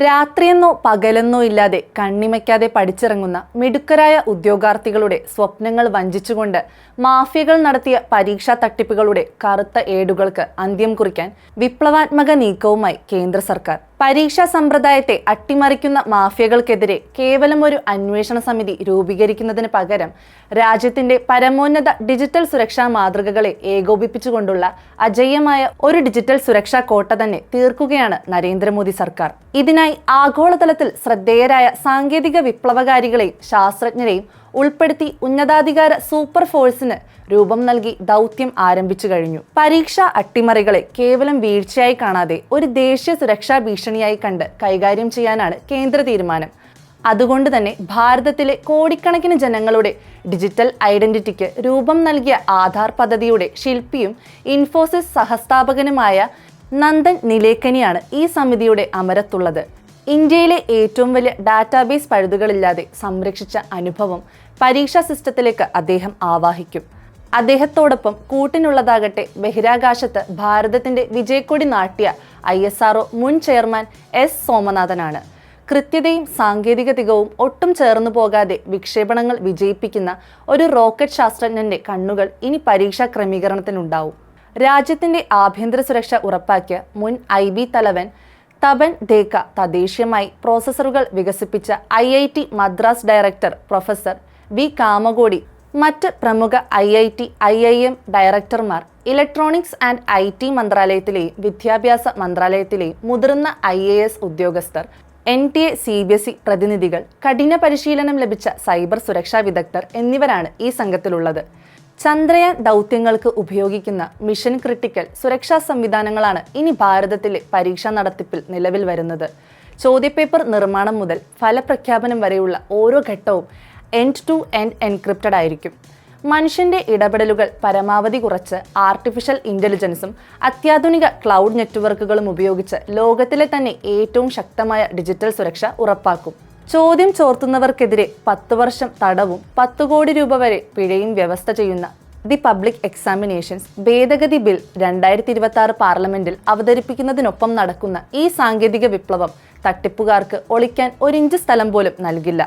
രാത്രിയെന്നോ പകലെന്നോ ഇല്ലാതെ കണ്ണിമയ്ക്കാതെ പഠിച്ചിറങ്ങുന്ന മിടുക്കരായ ഉദ്യോഗാർത്ഥികളുടെ സ്വപ്നങ്ങൾ വഞ്ചിച്ചുകൊണ്ട് മാഫിയകൾ നടത്തിയ പരീക്ഷാ തട്ടിപ്പുകളുടെ കറുത്ത ഏടുകൾക്ക് അന്ത്യം കുറിക്കാൻ വിപ്ലവാത്മക നീക്കവുമായി കേന്ദ്ര സർക്കാർ. പരീക്ഷാ സമ്പ്രദായത്തെ അട്ടിമറിക്കുന്ന മാഫിയകൾക്കെതിരെ കേവലം ഒരു അന്വേഷണ സമിതി രൂപീകരിക്കുന്നതിന് പകരം രാജ്യത്തിന്റെ പരമോന്നത ഡിജിറ്റൽ സുരക്ഷാ മാതൃകകളെ ഏകോപിപ്പിച്ചുകൊണ്ടുള്ള അജയ്യമായ ഒരു ഡിജിറ്റൽ സുരക്ഷാ കോട്ട തന്നെ തീർക്കുകയാണ് നരേന്ദ്രമോദി സർക്കാർ. ഇതിനായി ആഗോളതലത്തിൽ ശ്രദ്ധേയരായ സാങ്കേതിക വിപ്ലവകാരികളെയും ശാസ്ത്രജ്ഞരെയും ഉൾപ്പെടുത്തി ഉന്നതാധികാര സൂപ്പർ ഫോഴ്സിന് രൂപം നൽകി ദൗത്യം ആരംഭിച്ചു കഴിഞ്ഞു. പരീക്ഷാ അട്ടിമറികളെ കേവലം വീഴ്ചയായി കാണാതെ ഒരു ദേശീയ സുരക്ഷാ ഭീഷണിയായി കണ്ട് കൈകാര്യം ചെയ്യാനാണ് കേന്ദ്ര തീരുമാനം. അതുകൊണ്ട് തന്നെ ഭാരതത്തിലെ കോടിക്കണക്കിന് ജനങ്ങളുടെ ഡിജിറ്റൽ ഐഡന്റിറ്റിക്ക് രൂപം നൽകിയ ആധാർ പദ്ധതിയുടെ ശില്പിയും ഇൻഫോസിസ് സഹസ്ഥാപകനുമായ നന്ദൻ നിലേക്കനിയാണ് ഈ സമിതിയുടെ അമരത്തുള്ളത്. ഇന്ത്യയിലെ ഏറ്റവും വലിയ ഡാറ്റാബേസ് പഴുതുകളില്ലാതെ സംരക്ഷിച്ച അനുഭവം പരീക്ഷാ സിസ്റ്റത്തിലേക്ക് അദ്ദേഹം ആവാഹിക്കും. അദ്ദേഹത്തോടൊപ്പം കൂട്ടിനുള്ളതാകട്ടെ ബഹിരാകാശത്ത് ഭാരതത്തിന്റെ വിജയക്കൊടി നാട്ടിയ ISRO മുൻ ചെയർമാൻ S സോമനാഥനാണ്. കൃത്യതയും സാങ്കേതിക തികവും ഒട്ടും ചേർന്നു പോകാതെ വിക്ഷേപണങ്ങൾ വിജയിപ്പിക്കുന്ന ഒരു റോക്കറ്റ് ശാസ്ത്രജ്ഞന്റെ കണ്ണുകൾ ഇനി പരീക്ഷാ ക്രമീകരണത്തിനുണ്ടാവും. രാജ്യത്തിന്റെ ആഭ്യന്തര സുരക്ഷ ഉറപ്പാക്കിയ മുൻ IB തലവൻ തപൻ ദേക്ക തദ്ദേശീയമായി പ്രോസസ്സറുകൾ വികസിപ്പിച്ച IIT Madras director professor V Kamakoti, മറ്റ് പ്രമുഖ IIT IIM ഡയറക്ടർമാർ, ഇലക്ട്രോണിക്സ് ആൻഡ് IT മന്ത്രാലയത്തിലെയും വിദ്യാഭ്യാസ മന്ത്രാലയത്തിലെയും മുതിർന്ന IAS ഉദ്യോഗസ്ഥർ, NTA CBSE പ്രതിനിധികൾ, കഠിന പരിശീലനം ലഭിച്ച സൈബർ സുരക്ഷാ വിദഗ്ധർ എന്നിവരാണ് ഈ സംഘത്തിലുള്ളത്. ചന്ദ്രയാൻ ദൗത്യങ്ങൾക്ക് ഉപയോഗിക്കുന്ന മിഷൻ ക്രിട്ടിക്കൽ സുരക്ഷാ സംവിധാനങ്ങളാണ് ഇനി ഭാരതത്തിലെ പരീക്ഷാ നടത്തിപ്പിൽ നിലവിൽ വരുന്നത്. ചോദ്യപേപ്പർ നിർമ്മാണം മുതൽ ഫലപ്രഖ്യാപനം വരെയുള്ള ഓരോ ഘട്ടവും എൻഡ് ടു എൻഡ് എൻക്രിപ്റ്റഡ് ആയിരിക്കും. മനുഷ്യന്റെ ഇടപെടലുകൾ പരമാവധി കുറച്ച് ആർട്ടിഫിഷ്യൽ ഇന്റലിജൻസും അത്യാധുനിക ക്ലൗഡ് നെറ്റ്വർക്കുകളും ഉപയോഗിച്ച് ലോകത്തിലെ തന്നെ ഏറ്റവും ശക്തമായ ഡിജിറ്റൽ സുരക്ഷ ഉറപ്പാക്കും. ചോദ്യം ചോർത്തുന്നവർക്കെതിരെ 10 വർഷം തടവും 10 കോടി രൂപ വരെ പിഴയും വ്യവസ്ഥ ചെയ്യുന്ന ദി പബ്ലിക് എക്സാമിനേഷൻസ് ഭേദഗതി ബിൽ 2026 പാർലമെന്റിൽ അവതരിപ്പിക്കുന്നതിനൊപ്പം നടക്കുന്ന ഈ സാങ്കേതിക വിപ്ലവം തട്ടിപ്പുകാർക്ക് ഒളിക്കാൻ 1 ഇഞ്ച് സ്ഥലം പോലും നൽകില്ല.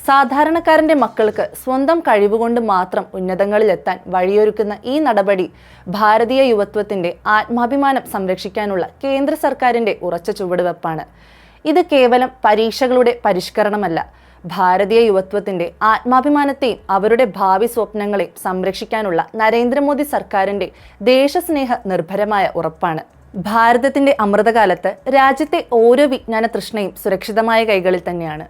സാധാരണക്കാരന്റെ മക്കൾക്ക് സ്വന്തം കഴിവുകൊണ്ട് മാത്രം ഉന്നതങ്ങളിലെത്താൻ വഴിയൊരുക്കുന്ന ഈ നടപടി ഭാരതീയ യുവത്വത്തിന്റെ ആത്മാഭിമാനം സംരക്ഷിക്കാനുള്ള കേന്ദ്ര സർക്കാരിന്റെ ഉറച്ച ചുവടുവെപ്പാണ്. ഇത് കേവലം പരീക്ഷകളുടെ പരിഷ്കരണമല്ല, ഭാരതീയ യുവത്വത്തിന്റെ ആത്മാഭിമാനത്തെയും അവരുടെ ഭാവി സ്വപ്നങ്ങളെയും സംരക്ഷിക്കാനുള്ള നരേന്ദ്രമോദി സർക്കാരിന്റെ ദേശസ്നേഹ നിർഭരമായ ഉറപ്പാണ്. ഭാരതത്തിന്റെ അമൃതകാലത്ത് രാജ്യത്തെ ഓരോ വിജ്ഞാന തൃഷ്ണയും സുരക്ഷിതമായ കൈകളിൽ തന്നെയാണ്.